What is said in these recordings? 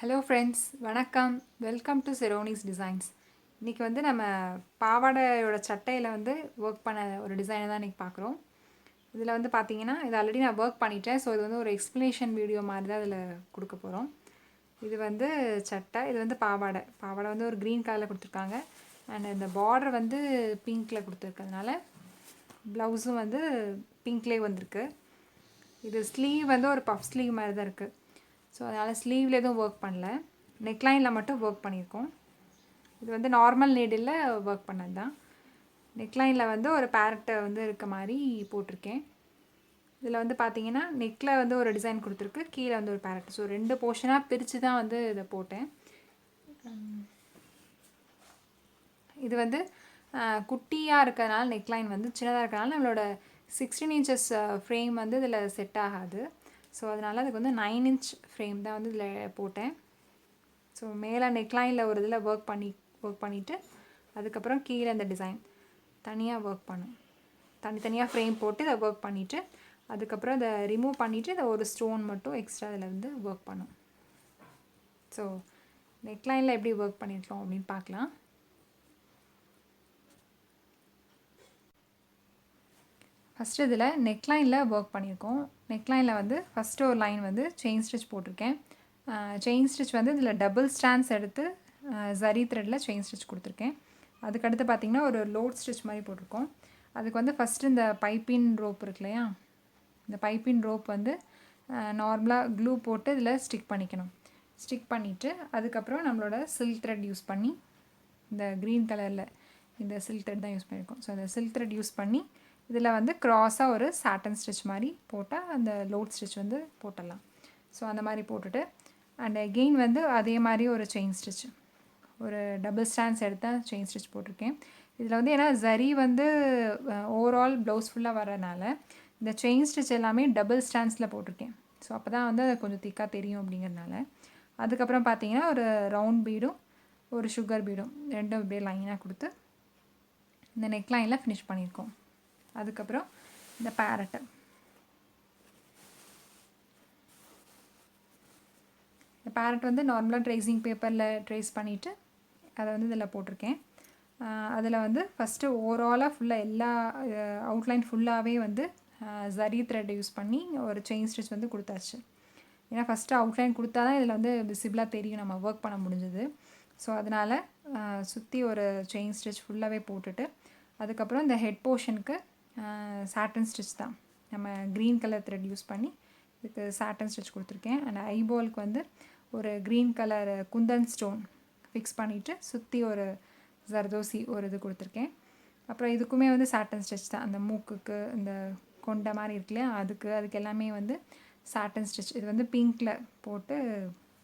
Hello friends, வணக்கம். Welcome to செரோனிஸ் designs. இன்றைக்கி வந்து நம்ம பாவாடையோட சட்டையில் வந்து ஒர்க் பண்ண ஒரு டிசைனை தான் இன்றைக்கி பார்க்குறோம். இதில் வந்து பார்த்தீங்கன்னா, இது ஆல்ரெடி நான் ஒர்க் பண்ணிட்டேன். ஸோ இது வந்து ஒரு எக்ஸ்ப்ளனேஷன் வீடியோ மாதிரி தான் இதில் கொடுக்க போகிறோம். இது வந்து சட்டை, இது வந்து பாவாடை வந்து ஒரு க்ரீன் கலரில் கொடுத்துருக்காங்க. அண்ட் இந்த பார்டர் வந்து பிங்க்கில் கொடுத்துருக்கிறதுனால ப்ளவுஸும் வந்து பிங்க்லேயே வந்திருக்கு. இது ஸ்லீவ் வந்து ஒரு பஃப் ஸ்லீவ் மாதிரி தான் இருக்குது. ஸோ அதனால் ஸ்லீவில் எதுவும் ஒர்க் பண்ணல, நெக்லைனில் மட்டும் ஒர்க் பண்ணியிருக்கோம். இது வந்து நார்மல் நீடில் ஒர்க் பண்ணது தான். நெக்லைனில் வந்து ஒரு பேரட்டை வந்து இருக்க மாதிரி போட்டிருக்கேன். இதில் வந்து பார்த்தீங்கன்னா நெக்கில் வந்து ஒரு டிசைன் கொடுத்துருக்கு, கீழே வந்து ஒரு பேரட். ஸோ 2 போர்ஷனாக பிரித்து தான் வந்து இதை போட்டேன். இது வந்து குட்டியாக இருக்கிறதுனால நெக்லைன் வந்து சின்னதாக இருக்கிறதுனால நம்மளோட 16 இன்ச்சஸ் ஃப்ரேம் வந்து இதில் செட் ஆகாது. ஸோ அதனால் அதுக்கு வந்து 9 இன்ச் ஃப்ரேம் தான் வந்து இதில் போட்டேன். ஸோ மேலே நெக்லைனில் ஒரு இதில் ஒர்க் பண்ணிவிட்டு அதுக்கப்புறம் கீழே இந்த டிசைன் தனியாக ஒர்க் பண்ணும். தனித்தனியாக ஃப்ரேம் போட்டு இதை ஒர்க் பண்ணிவிட்டு அதுக்கப்புறம் இதை ரிமூவ் பண்ணிவிட்டு இதை ஒரு ஸ்டோன் மட்டும் எக்ஸ்ட்ரா இதில் வந்து ஒர்க் பண்ணும். ஸோ நெக்லைனில் எப்படி ஒர்க் பண்ணியிருக்கோம் அப்படின்னு பார்க்கலாம். ஃபஸ்ட்டு இதில் நெக்லைனில் ஒர்க் பண்ணியிருக்கோம். நெக்லைனில் வந்து ஃபஸ்ட்டு ஒரு லைன் வந்து செயின் ஸ்டிச் போட்டிருக்கேன். செயின் ஸ்டிச் வந்து இதில் டபுள் ஸ்டாண்ட்ஸ் எடுத்து ஜரி த்ரெட்டில் செயின் ஸ்டிச் கொடுத்துருக்கேன். அதுக்கடுத்து பார்த்திங்கன்னா ஒரு லோட் ஸ்டிச் மாதிரி போட்டிருக்கோம். அதுக்கு வந்து ஃபஸ்ட்டு இந்த பைப்பின் ரோப் இருக்கு இல்லையா, இந்த பைப்பின் ரோப் வந்து நார்மலாக க்ளூ போட்டு இதில் ஸ்டிக் பண்ணிக்கணும். ஸ்டிக் பண்ணிவிட்டு அதுக்கப்புறம் நம்மளோட சில்க் த்ரெட் யூஸ் பண்ணி, இந்த க்ரீன் கலரில் இந்த சில்க் த்ரெட் தான் யூஸ் பண்ணியிருக்கோம். ஸோ அந்த சில்க் த்ரெட் யூஸ் பண்ணி இதில் வந்து க்ராஸாக ஒரு சாட்டன் ஸ்டிச் மாதிரி போட்டால் அந்த லோட் ஸ்டிச் வந்து போட்டுடலாம். ஸோ அந்த மாதிரி போட்டுட்டு அண்ட் அகெயின் வந்து அதே மாதிரி ஒரு செயின் ஸ்டிச், ஒரு டபுள் ஸ்டாண்ட்ஸ் எடுத்தால் செயின் ஸ்டிச் போட்டிருக்கேன். இதில் வந்து ஏன்னா ஜரி வந்து ஓவரால் ப்ளவுஸ் ஃபுல்லாக வரனால இந்த செயின் ஸ்டிச் எல்லாமே டபுள் ஸ்டாண்ட்ஸில் போட்டிருக்கேன். ஸோ அப்போ தான் வந்து கொஞ்சம் திக்காக தெரியும் அப்படிங்கிறதுனால. அதுக்கப்புறம் பார்த்தீங்கன்னா ஒரு ரவுண்ட் பீடும் ஒரு சுகர் பீடும் ரெண்டும் இப்படியே லைனாக கொடுத்து இந்த நெக்லைனில் ஃபினிஷ் பண்ணியிருக்கோம். அதுக்கப்புறம் இந்த பேரட்டை, இந்த பேரட் வந்து நார்மலாக ட்ரேசிங் பேப்பரில் ட்ரேஸ் பண்ணிவிட்டு அதை வந்து இதில் போட்டிருக்கேன். அதில் வந்து ஃபஸ்ட்டு ஓவராலாக ஃபுல்லாக எல்லா அவுட்லைன் ஃபுல்லாகவே வந்து ஜரி த்ரெட் யூஸ் பண்ணி ஒரு செயின் ஸ்டிச் வந்து கொடுத்தாச்சு. ஏன்னா ஃபஸ்ட்டு அவுட்லைன் கொடுத்தா தான் இதில் வந்து விசிபிளாக தெரியும் நம்ம ஒர்க் பண்ண முடிஞ்சது. ஸோ அதனால் சுற்றி ஒரு செயின் ஸ்டிச் ஃபுல்லாகவே போட்டுட்டு அதுக்கப்புறம் இந்த ஹெட் போர்ஷனுக்கு சாட்டன் ஸ்டிச் தான், நம்ம க்ரீன் கலர் த்ரெட் யூஸ் பண்ணி இதுக்கு சாட்டன் ஸ்டிச் கொடுத்துருக்கேன். அண்ட் ஐபாலுக்கு வந்து ஒரு green colour Kundan stone fix பண்ணிவிட்டு சுற்றி ஒரு ஜர்தோசி ஒரு இது கொடுத்துருக்கேன். அப்புறம் இதுக்குமே வந்து சாட்டன் ஸ்டிச் தான், அந்த மூக்குக்கு இந்த கொண்ட மாதிரி இருக்குல்லையா அதுக்கு எல்லாமே வந்து சாட்டன் ஸ்டிச். இது வந்து பிங்க்கில் போட்டு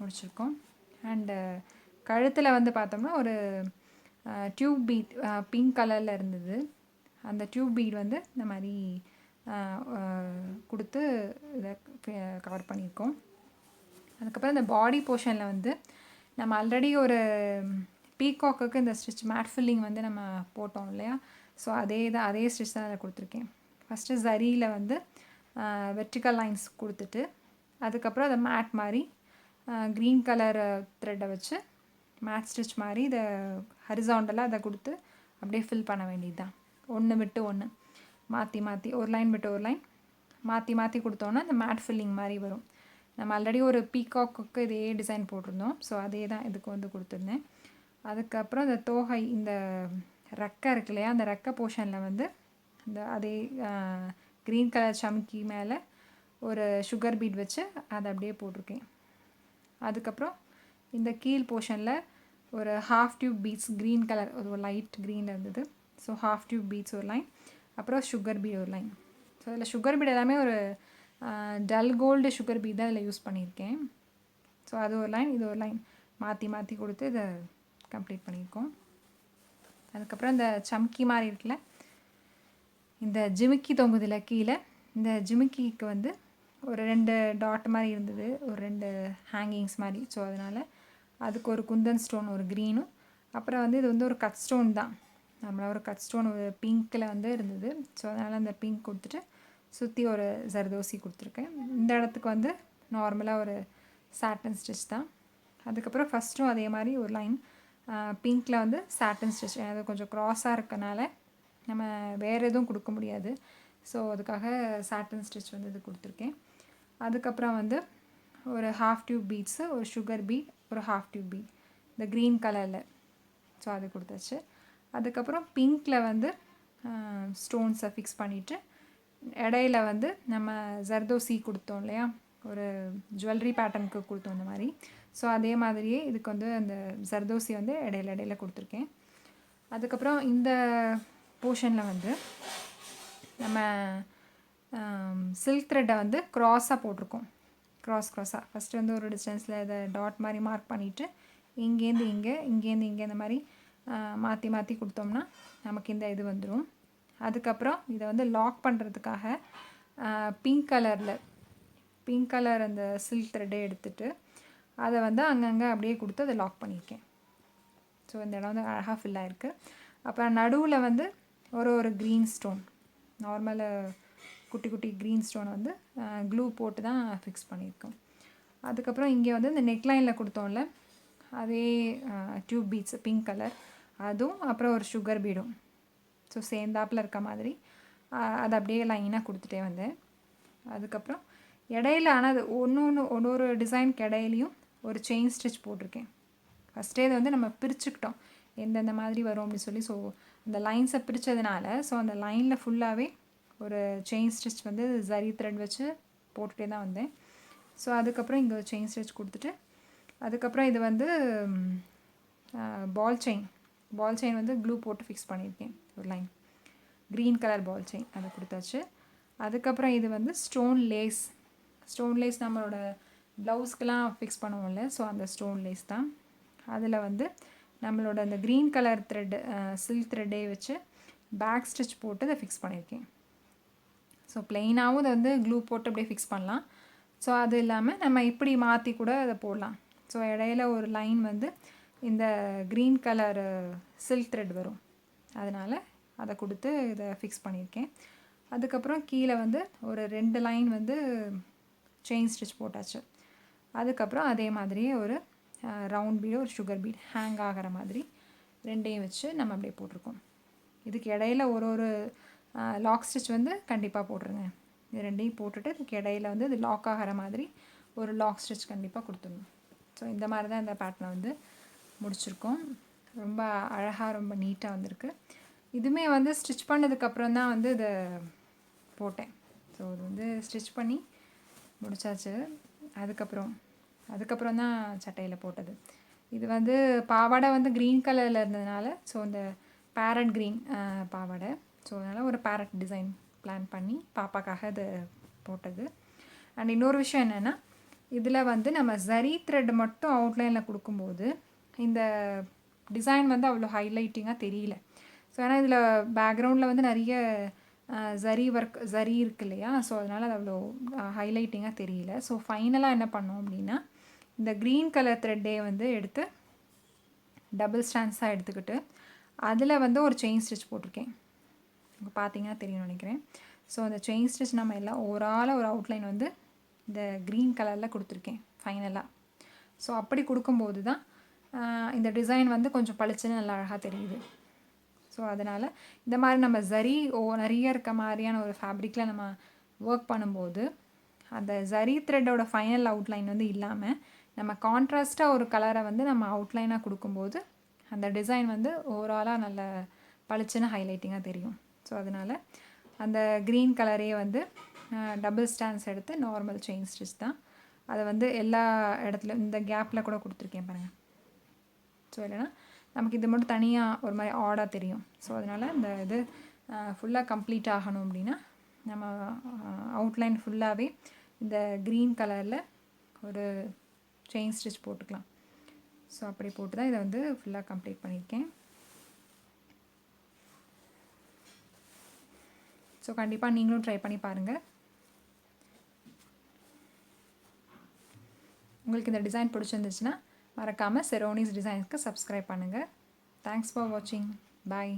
முடிச்சிருக்கோம். அண்டு கழுத்தில் வந்து பார்த்தோம்னா ஒரு டியூப் பீட் பிங்க் கலரில் இருந்தது. அந்த டியூப் பீட் வந்து இந்த மாதிரி கொடுத்து இதை கவர் பண்ணியிருக்கோம். அதுக்கப்புறம் இந்த பாடி போர்ஷனில் வந்து நம்ம ஆல்ரெடி ஒரு பீகாக்குக்கு இந்த ஸ்டிச் மேட் ஃபில்லிங் வந்து நம்ம போட்டோம் இல்லையா, ஸோ அதே ஸ்டிச் தான் அதை கொடுத்துருக்கேன். ஃபஸ்ட்டு ஜரியில் வந்து வெர்டிக்கல் லைன்ஸ் கொடுத்துட்டு அதுக்கப்புறம் அதை மேட் மாதிரி க்ரீன் கலர் த்ரெட்டை வச்சு மேட் ஸ்டிச் மாதிரி இதை ஹரிசாண்டலாக அதை கொடுத்து அப்படியே ஃபில் பண்ண வேண்டியது தான். ஒன்று விட்டு ஒன்று மாற்றி ஒரு லைன் விட்டு ஒரு லைன் மாற்றி கொடுத்தோன்னா இந்த மேட் ஃபில்லிங் மாதிரி வரும். நம்ம ஆல்ரெடி ஒரு பீகாக்குக்கு இதே டிசைன் போட்டிருந்தோம். ஸோ அதே தான் இதுக்கு வந்து கொடுத்துருந்தேன். அதுக்கப்புறம் இந்த தோகை, இந்த ரெக்கை இருக்கு இல்லையா, அந்த ரெக்கை போர்ஷனில் வந்து இந்த அதே க்ரீன் கலர் சம்கி மேலே ஒரு சுகர் பீட் வச்சு அதை அப்படியே போட்டிருக்கேன். அதுக்கப்புறம் இந்த கீழ் போர்ஷனில் ஒரு half tube beads green colour ஒரு லைட் க்ரீனில் இருந்தது. ஸோ ஹாஃப் டியூப் பீட்ஸ் ஒரு லைன், அப்புறம் சுகர் பீட் ஒரு லைன். ஸோ அதில் சுகர் பீட் எல்லாமே ஒரு டல் கோல்டு சுகர் பீட் தான் இதில் யூஸ் பண்ணியிருக்கேன். ஸோ அது ஒரு லைன், இது ஒரு லைன் மாற்றி கொடுத்து இதை கம்ப்ளீட் பண்ணியிருக்கோம். அதுக்கப்புறம் இந்த சம்கி மாதிரி இருக்குல்ல, இந்த ஜிமிக்கி தொங்குதில் கீழே இந்த ஜிமிக்கிக்கு வந்து ஒரு 2 டாட் மாதிரி இருந்தது, ஒரு 2 ஹேங்கிங்ஸ் மாதிரி. ஸோ அதனால் அதுக்கு ஒரு குந்தன் ஸ்டோன் ஒரு க்ரீனும், அப்புறம் வந்து இது வந்து ஒரு கட் ஸ்டோன் தான், நம்மளால் ஒரு கட் ஸ்டோன் ஒரு பிங்க்கில் வந்து இருந்தது. ஸோ அதனால் அந்த பிங்க் கொடுத்துட்டு சுற்றி ஒரு ஜர்தோசி கொடுத்துருக்கேன். இந்த இடத்துக்கு வந்து நார்மலாக ஒரு சாட்டன் ஸ்டிச் தான். அதுக்கப்புறம் ஃபஸ்ட்டும் அதே மாதிரி ஒரு லைன் பிங்க்கில் வந்து சாட்டன் ஸ்டிச். அது கொஞ்சம் க்ராஸாக இருக்கனால நம்ம வேறு எதுவும் கொடுக்க முடியாது. ஸோ அதுக்காக சாட்டன் ஸ்டிச் வந்து இது கொடுத்துருக்கேன். அதுக்கப்புறம் வந்து ஒரு ஹாஃப் டியூப் பீட்ஸு, ஒரு சுகர் பீட், ஒரு ஹாஃப் டியூப் பீட் இந்த க்ரீன் கலரில். ஸோ அது கொடுத்தாச்சு. அதுக்கப்புறம் பிங்க்கில் வந்து ஸ்டோன்ஸை ஃபிக்ஸ் பண்ணிவிட்டு இடையில வந்து நம்ம ஜர்தோசி கொடுத்தோம் இல்லையா, ஒரு ஜுவல்லரி பேட்டர்னுக்கு கொடுத்தோம் இந்த மாதிரி. ஸோ அதே மாதிரியே இதுக்கு வந்து அந்த ஜர்தோசி வந்து இடையில கொடுத்துருக்கேன். அதுக்கப்புறம் இந்த போர்ஷனில் வந்து நம்ம சில்க் த்ரெட்டை வந்து க்ராஸாக போட்டிருக்கோம். க்ராஸாக ஃபஸ்ட்டு வந்து ஒரு டிஸ்டன்ஸில் இதை டாட் மாதிரி மார்க் பண்ணிவிட்டு இங்கேருந்து இங்கே, இங்கேருந்து இங்கே இந்த மாதிரி மாற்றி கொடுத்தோம்னா நமக்கு இந்த இது வந்துடும். அதுக்கப்புறம் இதை வந்து லாக் பண்ணுறதுக்காக பிங்க் கலர் அந்த சில்க் த்ரெட்டை எடுத்துகிட்டு அதை வந்து அங்கங்கே அப்படியே கொடுத்து அதை லாக் பண்ணியிருக்கேன். ஸோ இந்த இடம் வந்து அழகாக ஃபில் ஆகிருக்கு. அப்புறம் நடுவில் வந்து ஒரு க்ரீன் ஸ்டோன், நார்மல் குட்டி குட்டி க்ரீன் ஸ்டோனை வந்து க்ளூ போட்டு தான் ஃபிக்ஸ் பண்ணியிருக்கோம். அதுக்கப்புறம் இங்கே வந்து இந்த நெக்லைனில் கொடுத்தோம்ல அதே டியூப் பீட்ஸ் பிங்க் கலர், அதுவும் அப்புறம் ஒரு சுகர் பீடும் ஸோ சேர்ந்தாப்பில் இருக்க மாதிரி அதை அப்படியே லைனாக கொடுத்துட்டே வந்தேன். அதுக்கப்புறம் இடையில ஆனால் அது ஒரு டிசைனுக்கு இடையிலையும் ஒரு செயின் ஸ்டிச் போட்டிருக்கேன். ஃபஸ்ட்டே இதை வந்து நம்ம பிரிச்சுக்கிட்டோம் எந்தெந்த மாதிரி வரும் அப்படின்னு சொல்லி. ஸோ அந்த லைன்ஸை பிரித்ததுனால ஸோ அந்த லைனில் ஃபுல்லாகவே ஒரு செயின் ஸ்டிச் வந்து ஜரி த்ரெட் வச்சு போட்டுகிட்டே தான் வந்தேன். ஸோ அதுக்கப்புறம் இங்கே ஒரு செயின் ஸ்டிச் கொடுத்துட்டு அதுக்கப்புறம் இது வந்து பால் செயின் வந்து க்ளூ போட்டு ஃபிக்ஸ் பண்ணியிருக்கேன். ஒரு line green colour ball chain அதை கொடுத்தாச்சு. அதுக்கப்புறம் இது வந்து ஸ்டோன் லேஸ் நம்மளோட ப்ளவுஸ்க்கெலாம் ஃபிக்ஸ் பண்ணுவோம்ல, ஸோ அந்த ஸ்டோன் லேஸ் தான். அதில் வந்து நம்மளோட அந்த க்ரீன் கலர் த்ரெட்டு சில்க் த்ரெட்டே வச்சு பேக் ஸ்டிச் போட்டு அதை ஃபிக்ஸ் பண்ணியிருக்கேன். ஸோ ப்ளெயினாகவும் அதை வந்து க்ளூ போட்டு அப்படியே ஃபிக்ஸ் பண்ணலாம். ஸோ அது இல்லாமல் நம்ம இப்படி மாற்றி கூட அதை போடலாம். ஸோ இடையில ஒரு லைன் வந்து இந்த க்ரீன் கலர் சில்க் த்ரெட் வரும், அதனால் அதை கொடுத்து இதை ஃபிக்ஸ் பண்ணியிருக்கேன். அதுக்கப்புறம் கீழே வந்து ஒரு 2 லைன் வந்து செயின் ஸ்டிச் போட்டாச்சு. அதுக்கப்புறம் அதே மாதிரியே ஒரு ரவுண்ட் பீடு, ஒரு சுகர் பீட் ஹேங் ஆகிற மாதிரி ரெண்டையும் வச்சு நம்ம அப்படியே போட்டிருக்கோம். இதுக்கு இடையில ஒரு லாக் ஸ்டிச் வந்து கண்டிப்பாக போட்டுருங்க. இது ரெண்டையும் போட்டுட்டு இதுக்கு இடையில வந்து இது லாக் ஆகிற மாதிரி ஒரு லாக் ஸ்டிச் கண்டிப்பாக கொடுத்துடணும். ஸோ இந்த மாதிரி தான் இந்த பேட்டர்னை வந்து முடிச்சிருக்கோம். ரொம்ப அழகாக ரொம்ப நீட்டாக வந்திருக்கு. இதுவுமே வந்து ஸ்டிச் பண்ணதுக்கப்புறம் தான் வந்து இதை போட்டேன். ஸோ இது வந்து ஸ்டிச் பண்ணி முடித்தாச்சு. அதுக்கப்புறம் தான் சட்டையில் போட்டது. இது வந்து பாவாடை வந்து க்ரீன் கலரில் இருந்ததுனால ஸோ இந்த பேரட் க்ரீன் பாவாடை, ஸோ அதனால் ஒரு பேரட் டிசைன் பிளான் பண்ணி பாப்பாக்காக இது போட்டது. அண்ட் இன்னொரு விஷயம் என்னென்னா, இதில் வந்து நம்ம ஜரி த்ரெட் மட்டும் அவுட்லைனில் கொடுக்கும்போது இந்த டிசைன் வந்து அவ்வளோ ஹைலைட்டிங்காக தெரியல. ஸோ ஏன்னா இதில் பேக்ரவுண்டில் வந்து நிறைய ஜரி இருக்கு இல்லையா, ஸோ அதனால் அது அவ்வளோ ஹைலைட்டிங்காக தெரியல. ஸோ ஃபைனலாக என்ன பண்ணோம் அப்படின்னா, இந்த க்ரீன் கலர் த்ரெட்டே வந்து எடுத்து டபுள் ஸ்டாண்ட்ஸாக எடுத்துக்கிட்டு அதில் வந்து ஒரு செயின் ஸ்டிச் போட்டிருக்கேன். இப்போ பார்த்தீங்கன்னா தெரியும் நினைக்கிறேன். ஸோ அந்த செயின் ஸ்டிச் நம்ம எல்லாம் ஓவராலாக ஒரு அவுட்லைன் வந்து இந்த க்ரீன் கலரில் கொடுத்துருக்கேன் ஃபைனலாக. ஸோ அப்படி கொடுக்கும்போது தான் இந்த டிசைன் வந்து கொஞ்சம் பளிச்சுன்னு நல்லா அழகாக தெரியுது. ஸோ அதனால் இந்த மாதிரி நம்ம நிறைய இருக்க மாதிரியான ஒரு ஃபேப்ரிக்கில் நம்ம ஒர்க் பண்ணும்போது அந்த ஜரி த்ரெட்டோட ஃபைனல் அவுட்லைன் வந்து இல்லாமல் நம்ம கான்ட்ராஸ்ட்டாக ஒரு கலரை வந்து நம்ம அவுட்லைனாக கொடுக்கும்போது அந்த டிசைன் வந்து ஓவராலாக நல்ல பளிச்சுன்னு ஹைலைட்டிங்காக தெரியும். ஸோ அதனால் அந்த க்ரீன் கலரே வந்து டபுள் ஸ்டாண்ட்ஸ் எடுத்து நார்மல் செயின் ஸ்டிச் தான். அதை வந்து எல்லா இடத்துலையும் இந்த கேப்பில் கூட கொடுத்துருக்கேன் பாருங்கள். ஸோ இல்லைனா நமக்கு இது மட்டும் தனியாக ஒரு மாதிரி ஆடாக தெரியும். ஸோ அதனால் இந்த இது ஃபுல்லாக கம்ப்ளீட் ஆகணும் அப்படின்னா நம்ம அவுட்லைன் ஃபுல்லாகவே இந்த க்ரீன் கலரில் ஒரு செயின் ஸ்டிச் போட்டுக்கலாம். ஸோ அப்படி போட்டு தான் இதை வந்து ஃபுல்லாக கம்ப்ளீட் பண்ணியிருக்கேன். ஸோ கண்டிப்பாக நீங்களும் ட்ரை பண்ணி பாருங்கள். உங்களுக்கு இந்த டிசைன் பிடிச்சிருந்துச்சுன்னா மறக்காமல் செரோனிஸ் டிசைன்ஸ்க்கு சப்ஸ்கிரைப் பண்ணுங்கள். தேங்க்ஸ் ஃபார் வாட்சிங். பாய்.